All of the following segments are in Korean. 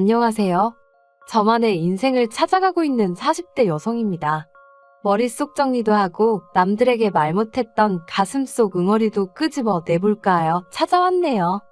안녕하세요. 저만의 인생을 찾아가고 있는 40대 여성입니다. 머릿속 정리도 하고 남들에게 말 못했던 가슴속 응어리도 끄집어 내볼까 요 찾아왔네요.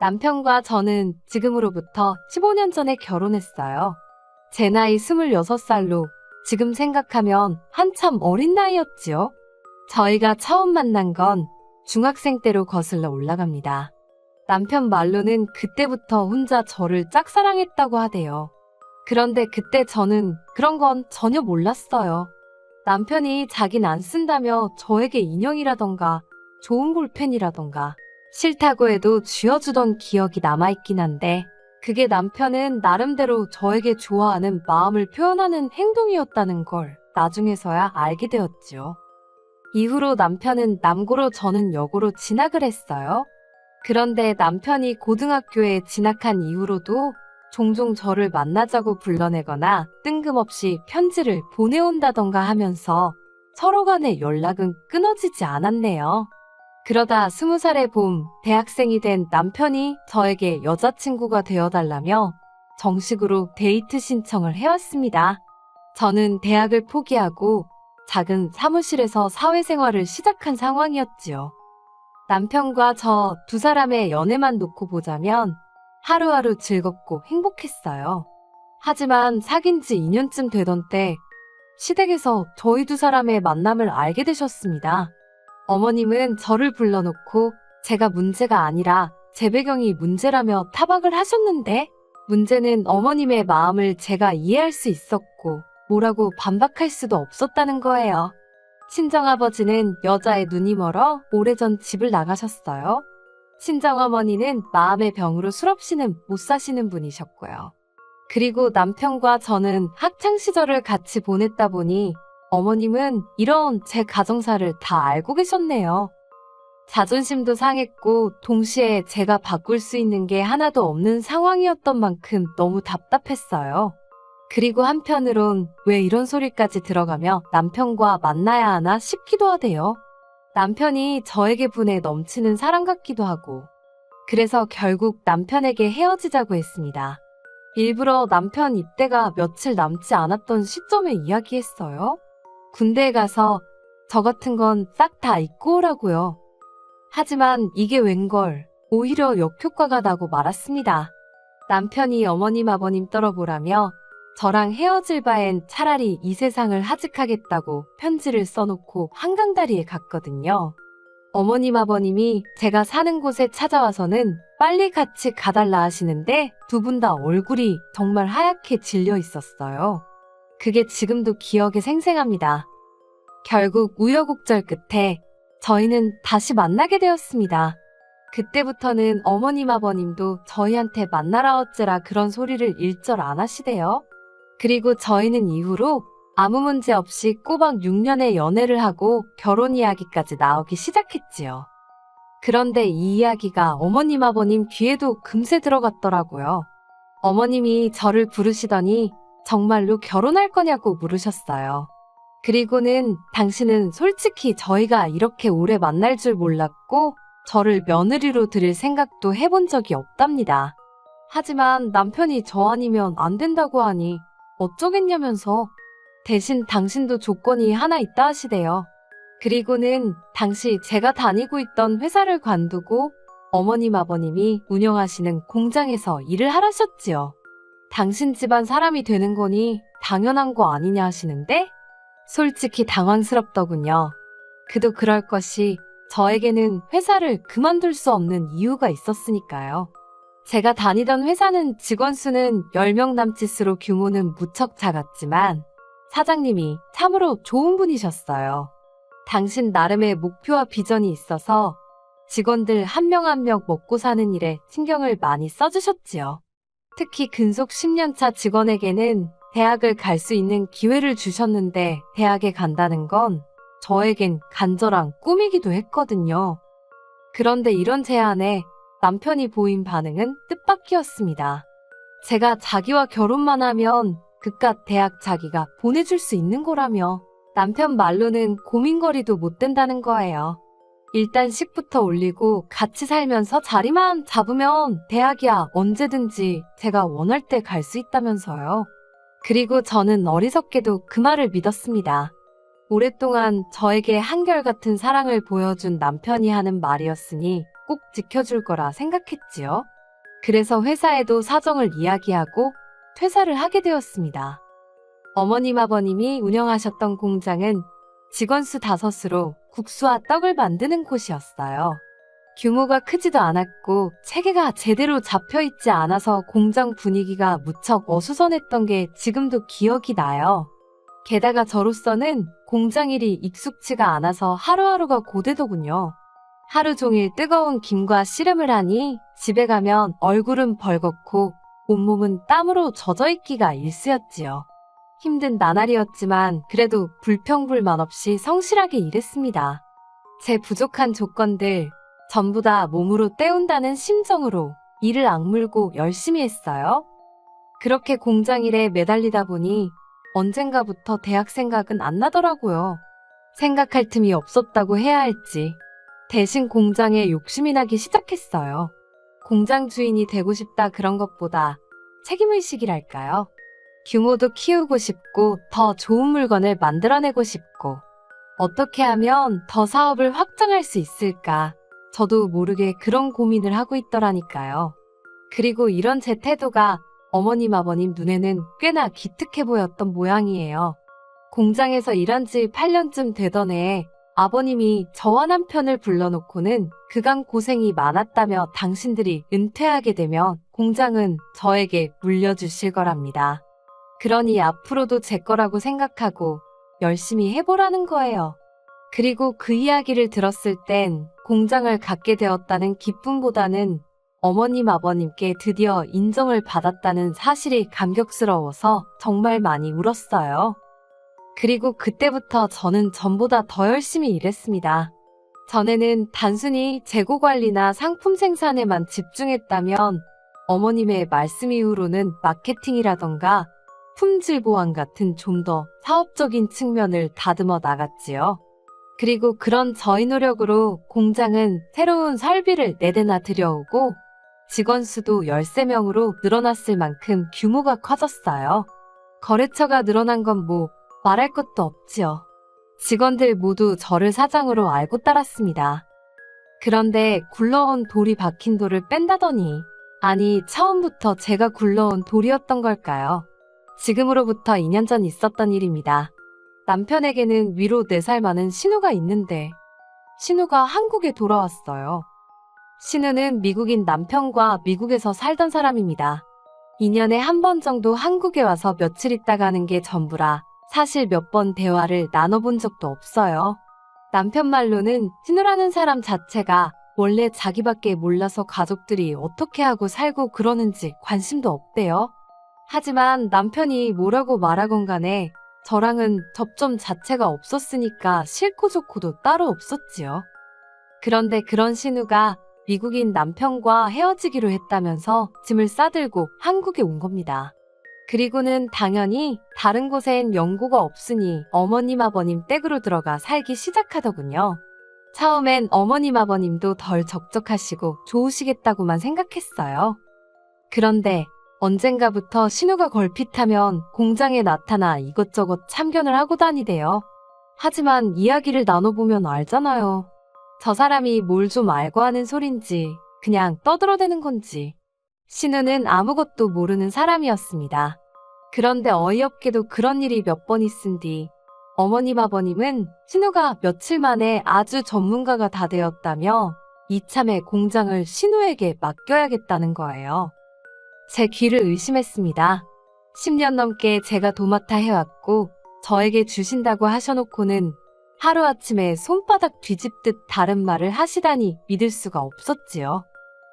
남편과 저는 지금으로부터 15년 전에 결혼했어요. 제 나이 26살로 지금 생각하면 한참 어린 나이였지요. 저희가 처음 만난 건 중학생 때로 거슬러 올라갑니다. 남편 말로는 그때부터 혼자 저를 짝사랑했다고 하대요. 그런데 그때 저는 그런 건 전혀 몰랐어요. 남편이 자긴 안 쓴다며 저에게 인형이라던가 좋은 볼펜이라던가 싫다고 해도 쥐어주던 기억이 남아있긴 한데 그게 남편은 나름대로 저에게 좋아하는 마음을 표현하는 행동이었다는 걸 나중에서야 알게 되었지요. 이후로 남편은 남고로 저는 여고로 진학을 했어요. 그런데 남편이 고등학교에 진학한 이후로도 종종 저를 만나자고 불러내거나 뜬금없이 편지를 보내온다던가 하면서 서로 간의 연락은 끊어지지 않았네요. 그러다 20살의 봄, 대학생이 된 남편이 저에게 여자친구가 되어달라며 정식으로 데이트 신청을 해왔습니다. 저는 대학을 포기하고 작은 사무실에서 사회생활을 시작한 상황이었지요. 남편과 저 두 사람의 연애만 놓고 보자면 하루하루 즐겁고 행복했어요. 하지만 사귄 지 2년쯤 되던 때 시댁에서 저희 두 사람의 만남을 알게 되셨습니다. 어머님은 저를 불러놓고 제가 문제가 아니라 제 배경이 문제라며 타박을 하셨는데 문제는 어머님의 마음을 제가 이해할 수 있었고 뭐라고 반박할 수도 없었다는 거예요. 친정아버지는 여자의 눈이 멀어 오래전 집을 나가셨어요. 친정어머니는 마음의 병으로 술없이는 못 사시는 분이셨고요. 그리고 남편과 저는 학창시절을 같이 보냈다 보니 어머님은 이런 제 가정사를 다 알고 계셨네요. 자존심도 상했고 동시에 제가 바꿀 수 있는 게 하나도 없는 상황이었던 만큼 너무 답답했어요. 그리고 한편으론 왜 이런 소리까지 들어가며 남편과 만나야 하나 싶기도 하대요. 남편이 저에게 분에 넘치는 사람 같기도 하고 그래서 결국 남편에게 헤어지자고 했습니다. 일부러 남편 입대가 며칠 남지 않았던 시점에 이야기했어요. 군대에 가서 저 같은 건 싹 다 잊고 오라고요. 하지만 이게 웬걸 오히려 역효과가 나고 말았습니다. 남편이 어머님 아버님 떨어보라며 저랑 헤어질 바엔 차라리 이 세상을 하직하겠다고 편지를 써놓고 한강다리에 갔거든요. 어머님 아버님이 제가 사는 곳에 찾아와서는 빨리 같이 가달라 하시는데 두 분 다 얼굴이 정말 하얗게 질려 있었어요. 그게 지금도 기억에 생생합니다. 결국 우여곡절 끝에 저희는 다시 만나게 되었습니다. 그때부터는 어머님 아버님도 저희한테 만나라 어째라 그런 소리를 일절 안 하시대요. 그리고 저희는 이후로 아무 문제 없이 꼬박 6년의 연애를 하고 결혼 이야기까지 나오기 시작했지요. 그런데 이 이야기가 어머님 아버님 귀에도 금세 들어갔더라고요. 어머님이 저를 부르시더니 정말로 결혼할 거냐고 물으셨어요. 그리고는 당신은 솔직히 저희가 이렇게 오래 만날 줄 몰랐고 저를 며느리로 들일 생각도 해본 적이 없답니다. 하지만 남편이 저 아니면 안 된다고 하니 어쩌겠냐면서 대신 당신도 조건이 하나 있다 하시대요. 그리고는 당시 제가 다니고 있던 회사를 관두고 어머님 아버님이 운영하시는 공장에서 일을 하라셨지요. 당신 집안 사람이 되는 거니 당연한 거 아니냐 하시는데 솔직히 당황스럽더군요. 그도 그럴 것이 저에게는 회사를 그만둘 수 없는 이유가 있었으니까요. 제가 다니던 회사는 직원 수는 10명 남짓으로 규모는 무척 작았지만 사장님이 참으로 좋은 분이셨어요. 당신 나름의 목표와 비전이 있어서 직원들 한 명 한 명 먹고 사는 일에 신경을 많이 써주셨지요. 특히 근속 10년차 직원에게는 대학을 갈 수 있는 기회를 주셨는데 대학에 간다는 건 저에겐 간절한 꿈이기도 했거든요. 그런데 이런 제안에 남편이 보인 반응은 뜻밖이었습니다. 제가 자기와 결혼만 하면 그깟 대학 자기가 보내줄 수 있는 거라며 남편 말로는 고민거리도 못 된다는 거예요. 일단 식부터 올리고 같이 살면서 자리만 잡으면 대학이야 언제든지 제가 원할 때 갈 수 있다면서요. 그리고 저는 어리석게도 그 말을 믿었습니다. 오랫동안 저에게 한결같은 사랑을 보여준 남편이 하는 말이었으니 꼭 지켜줄 거라 생각했지요. 그래서 회사에도 사정을 이야기하고 퇴사를 하게 되었습니다. 어머님 아버님이 운영하셨던 공장은 직원 수 5으로 국수와 떡을 만드는 곳이었어요. 규모가 크지도 않았고 체계가 제대로 잡혀있지 않아서 공장 분위기가 무척 어수선했던 게 지금도 기억이 나요. 게다가 저로서는 공장 일이 익숙치가 않아서 하루하루가 고되더군요. 하루 종일 뜨거운 김과 씨름을 하니 집에 가면 얼굴은 벌겋고 온몸은 땀으로 젖어있기가 일쑤였지요. 힘든 나날이었지만 그래도 불평불만 없이 성실하게 일했습니다. 제 부족한 조건들 전부 다 몸으로 때운다는 심정으로 이를 악물고 열심히 했어요. 그렇게 공장 일에 매달리다 보니 언젠가부터 대학 생각은 안 나더라고요. 생각할 틈이 없었다고 해야 할지 대신 공장에 욕심이 나기 시작했어요. 공장 주인이 되고 싶다 그런 것보다 책임의식이랄까요. 규모도 키우고 싶고 더 좋은 물건을 만들어내고 싶고 어떻게 하면 더 사업을 확장할 수 있을까 저도 모르게 그런 고민을 하고 있더라니까요. 그리고 이런 제 태도가 어머님 아버님 눈에는 꽤나 기특해 보였던 모양이에요. 공장에서 일한 지 8년쯤 되던 해에 아버님이 저와 남편을 불러놓고는 그간 고생이 많았다며 당신들이 은퇴하게 되면 공장은 저에게 물려주실 거랍니다. 그러니 앞으로도 제 거라고 생각하고 열심히 해보라는 거예요. 그리고 그 이야기를 들었을 땐 공장을 갖게 되었다는 기쁨보다는 어머님 아버님께 드디어 인정을 받았다는 사실이 감격스러워서 정말 많이 울었어요. 그리고 그때부터 저는 전보다 더 열심히 일했습니다. 전에는 단순히 재고 관리나 상품 생산에만 집중했다면 어머님의 말씀 이후로는 마케팅이라던가 품질 보완 같은 좀 더 사업적인 측면을 다듬어 나갔지요. 그리고 그런 저희 노력으로 공장은 새로운 설비를 4대나 들여오고 직원 수도 13명으로 늘어났을 만큼 규모가 커졌어요. 거래처가 늘어난 건 뭐 말할 것도 없지요. 직원들 모두 저를 사장으로 알고 따랐습니다. 그런데 굴러온 돌이 박힌 돌을 뺀다더니 아니 처음부터 제가 굴러온 돌이었던 걸까요? 지금으로부터 2년 전 있었던 일입니다. 남편에게는 위로 4살 많은 신우가 있는데 신우가 한국에 돌아왔어요. 신우는 미국인 남편과 미국에서 살던 사람입니다. 2년에 한 번 정도 한국에 와서 며칠 있다 가는 게 전부라 사실 몇 번 대화를 나눠본 적도 없어요. 남편 말로는 신우라는 사람 자체가 원래 자기밖에 몰라서 가족들이 어떻게 하고 살고 그러는지 관심도 없대요. 하지만 남편이 뭐라고 말하건 간에 저랑은 접점 자체가 없었으니까 싫고 좋고도 따로 없었지요. 그런데 그런 신우가 미국인 남편과 헤어지기로 했다면서 짐을 싸들고 한국에 온 겁니다. 그리고는 당연히 다른 곳엔 연고가 없으니 어머님 아버님 댁으로 들어가 살기 시작하더군요. 처음엔 어머님 아버님도 덜 적적하시고 좋으시겠다고만 생각했어요. 그런데 언젠가부터 신우가 걸핏하면 공장에 나타나 이것저것 참견을 하고 다니대요. 하지만 이야기를 나눠보면 알잖아요. 저 사람이 뭘 좀 알고 하는 소린지 그냥 떠들어대는 건지. 신우는 아무것도 모르는 사람이었습니다. 그런데 어이없게도 그런 일이 몇 번 있은 뒤 어머님 아버님은 신우가 며칠 만에 아주 전문가가 다 되었다며 이참에 공장을 신우에게 맡겨야겠다는 거예요. 제 귀를 의심했습니다. 10년 넘게 제가 도맡아 해왔고 저에게 주신다고 하셔놓고는 하루아침에 손바닥 뒤집듯 다른 말을 하시다니 믿을 수가 없었지요.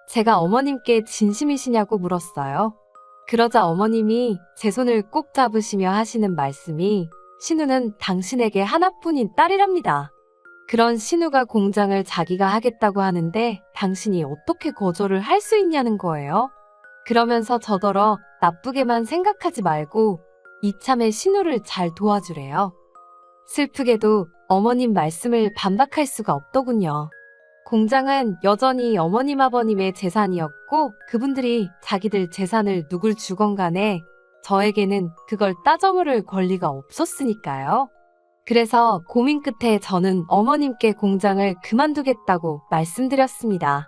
제가 어머님께 진심이시냐고 물었어요. 그러자 어머님이 제 손을 꼭 잡으시며 하시는 말씀이 신우는 당신에게 하나뿐인 딸이랍니다. 그런 신우가 공장을 자기가 하겠다고 하는데 당신이 어떻게 거절을 할 수 있냐는 거예요. 그러면서 저더러 나쁘게만 생각하지 말고 이참에 신우를 잘 도와주래요. 슬프게도 어머님 말씀을 반박할 수가 없더군요. 공장은 여전히 어머님 아버님의 재산이었고 그분들이 자기들 재산을 누굴 주건 간에 저에게는 그걸 따져물을 권리가 없었으니까요. 그래서 고민 끝에 저는 어머님께 공장을 그만두겠다고 말씀드렸습니다.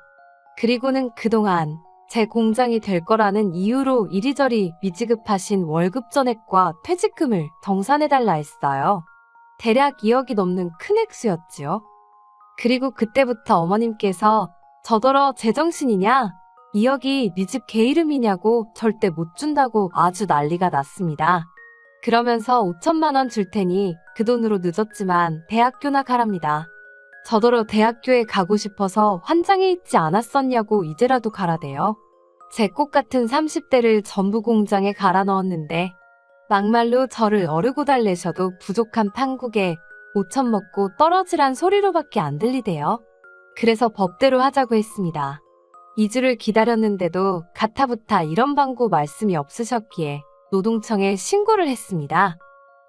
그리고는 그동안 제 공장이 될 거라는 이유로 이리저리 미지급하신 월급 전액과 퇴직금을 정산해달라 했어요. 대략 2억이 넘는 큰 액수였지요. 그리고 그때부터 어머님께서 저더러 제정신이냐? 2억이 네 집 개 이름이냐고 절대 못 준다고 아주 난리가 났습니다. 그러면서 5천만 원 줄 테니 그 돈으로 늦었지만 대학교나 가랍니다. 저더러 대학교에 가고 싶어서 환장해 있지 않았었냐고 이제라도 가라대요. 제 꽃 같은 30대를 전부 공장에 갈아 넣었는데 막말로 저를 어르고 달래셔도 부족한 판국에 5천 먹고 떨어지란 소리로밖에 안 들리대요. 그래서 법대로 하자고 했습니다. 2주를 기다렸는데도 가타부타 이런 방구 말씀이 없으셨기에 노동청에 신고를 했습니다.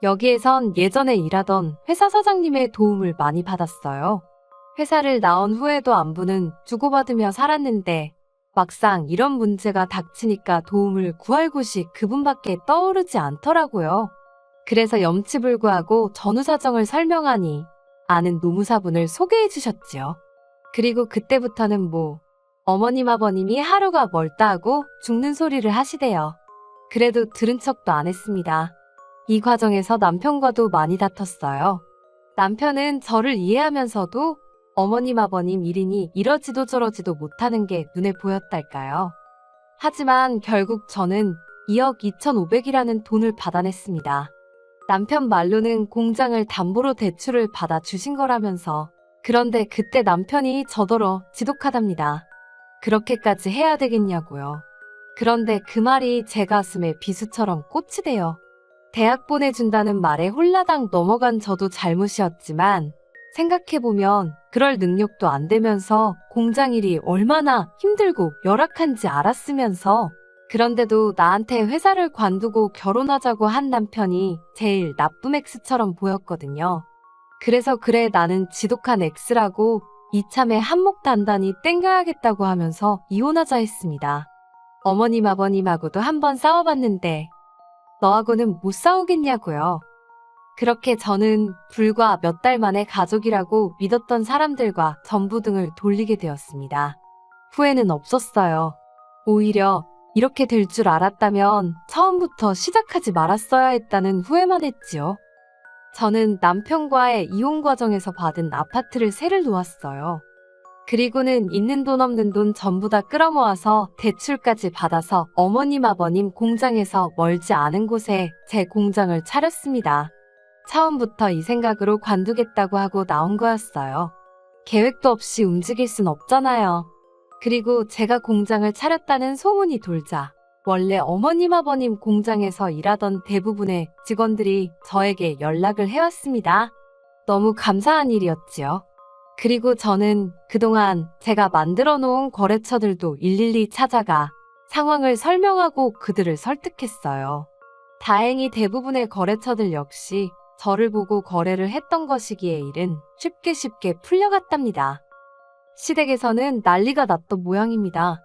여기에선 예전에 일하던 회사 사장님의 도움을 많이 받았어요. 회사를 나온 후에도 안부는 주고받으며 살았는데 막상 이런 문제가 닥치니까 도움을 구할 곳이 그분밖에 떠오르지 않더라고요. 그래서 염치불구하고 전후 사정을 설명하니 아는 노무사분을 소개해 주셨지요. 그리고 그때부터는 어머님 아버님이 하루가 멀다 하고 죽는 소리를 하시대요. 그래도 들은 척도 안 했습니다. 이 과정에서 남편과도 많이 다퉜어요. 남편은 저를 이해하면서도 어머님 아버님 일이니 이러지도 저러지도 못하는 게 눈에 보였달까요. 하지만 결국 저는 2억 2,500이라는 돈을 받아냈습니다. 남편 말로는 공장을 담보로 대출을 받아 주신 거라면서. 그런데 그때 남편이 저더러 지독하답니다. 그렇게까지 해야 되겠냐고요. 그런데 그 말이 제 가슴에 비수처럼 꽂히대요. 대학 보내준다는 말에 홀라당 넘어간 저도 잘못이었지만 생각해보면 그럴 능력도 안 되면서 공장 일이 얼마나 힘들고 열악한지 알았으면서 그런데도 나한테 회사를 관두고 결혼하자고 한 남편이 제일 나쁜 X처럼 보였거든요. 그래서 그래 나는 지독한 X라고 이참에 한몫 단단히 땡겨야겠다고 하면서 이혼하자 했습니다. 어머님 아버님하고도 한번 싸워봤는데 너하고는 못 싸우겠냐고요. 그렇게 저는 불과 몇 달 만에 가족이라고 믿었던 사람들과 전부등을 돌리게 되었습니다. 후회는 없었어요. 오히려 이렇게 될 줄 알았다면 처음부터 시작하지 말았어야 했다는 후회만 했지요. 저는 남편과의 이혼 과정에서 받은 아파트를 세를 놓았어요. 그리고는 있는 돈 없는 돈 전부 다 끌어모아서 대출까지 받아서 어머님 아버님 공장에서 멀지 않은 곳에 제 공장을 차렸습니다. 처음부터 이 생각으로 관두겠다고 하고 나온 거였어요. 계획도 없이 움직일 순 없잖아요. 그리고 제가 공장을 차렸다는 소문이 돌자 원래 어머님 아버님 공장에서 일하던 대부분의 직원들이 저에게 연락을 해왔습니다. 너무 감사한 일이었지요. 그리고 저는 그동안 제가 만들어 놓은 거래처들도 일일이 찾아가 상황을 설명하고 그들을 설득했어요. 다행히 대부분의 거래처들 역시 저를 보고 거래를 했던 것이기에 일은 쉽게 풀려갔답니다. 시댁에서는 난리가 났던 모양입니다.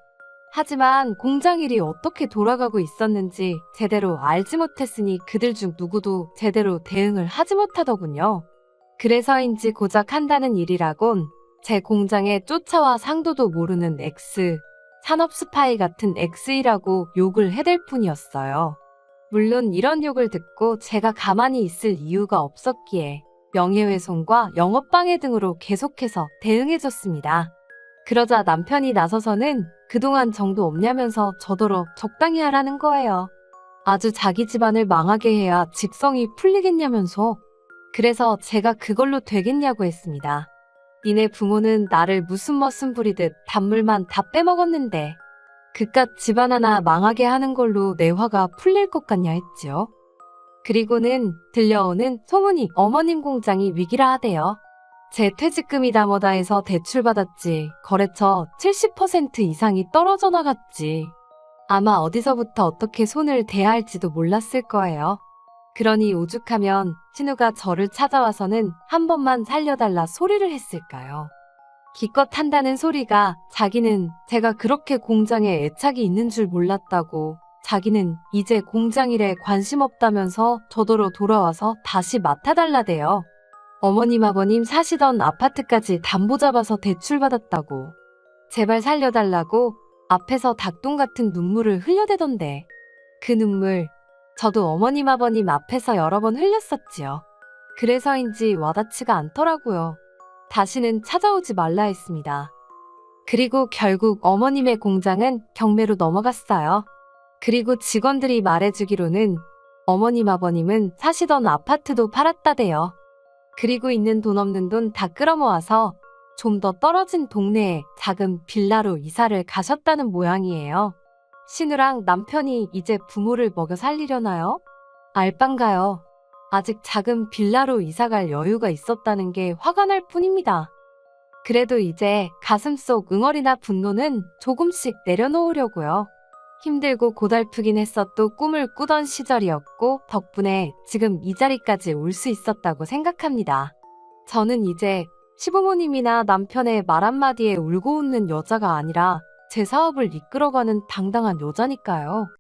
하지만 공장 일이 어떻게 돌아가고 있었는지 제대로 알지 못했으니 그들 중 누구도 제대로 대응을 하지 못하더군요. 그래서인지 고작 한다는 일이라곤 제 공장에 쫓아와 상도도 모르는 X, 산업 스파이 같은 X이라고 욕을 해댈 뿐이었어요. 물론 이런 욕을 듣고 제가 가만히 있을 이유가 없었기에 명예훼손과 영업방해 등으로 계속해서 대응해줬습니다. 그러자 남편이 나서서는 그동안 정도 없냐면서 저더러 적당히 하라는 거예요. 아주 자기 집안을 망하게 해야 직성이 풀리겠냐면서. 그래서 제가 그걸로 되겠냐고 했습니다. 니네 부모는 나를 무슨 머슴 부리듯 단물만 다 빼먹었는데 그깟 집안 하나 망하게 하는 걸로 내 화가 풀릴 것 같냐 했지요. 그리고는 들려오는 소문이 어머님 공장이 위기라 하대요. 제 퇴직금이 다 뭐다 해서 대출받았지. 거래처 70% 이상이 떨어져 나갔지. 아마 어디서부터 어떻게 손을 대야 할지도 몰랐을 거예요. 그러니 오죽하면 신우가 저를 찾아와서는 한 번만 살려달라 소리를 했을까요. 기껏 한다는 소리가 자기는 제가 그렇게 공장에 애착이 있는 줄 몰랐다고, 자기는 이제 공장 일에 관심 없다면서 저더러 돌아와서 다시 맡아달라대요. 어머님 아버님 사시던 아파트까지 담보 잡아서 대출받았다고, 제발 살려달라고 앞에서 닭똥 같은 눈물을 흘려대던데, 그 눈물 저도 어머님 아버님 앞에서 여러 번 흘렸었지요. 그래서인지 와닿지가 않더라고요. 다시는 찾아오지 말라 했습니다. 그리고 결국 어머님의 공장은 경매로 넘어갔어요. 그리고 직원들이 말해주기로는 어머님 아버님은 사시던 아파트도 팔았다대요. 그리고 있는 돈 없는 돈 다 끌어모아서 좀 더 떨어진 동네에 작은 빌라로 이사를 가셨다는 모양이에요. 신우랑 남편이 이제 부모를 먹여 살리려나요? 알빵가요. 아직 작은 빌라로 이사갈 여유가 있었다는 게 화가 날 뿐입니다. 그래도 이제 가슴속 응어리나 분노는 조금씩 내려놓으려고요. 힘들고 고달프긴 했어도 꿈을 꾸던 시절이었고 덕분에 지금 이 자리까지 올 수 있었다고 생각합니다. 저는 이제 시부모님이나 남편의 말 한마디에 울고 웃는 여자가 아니라 제 사업을 이끌어가는 당당한 여자니까요.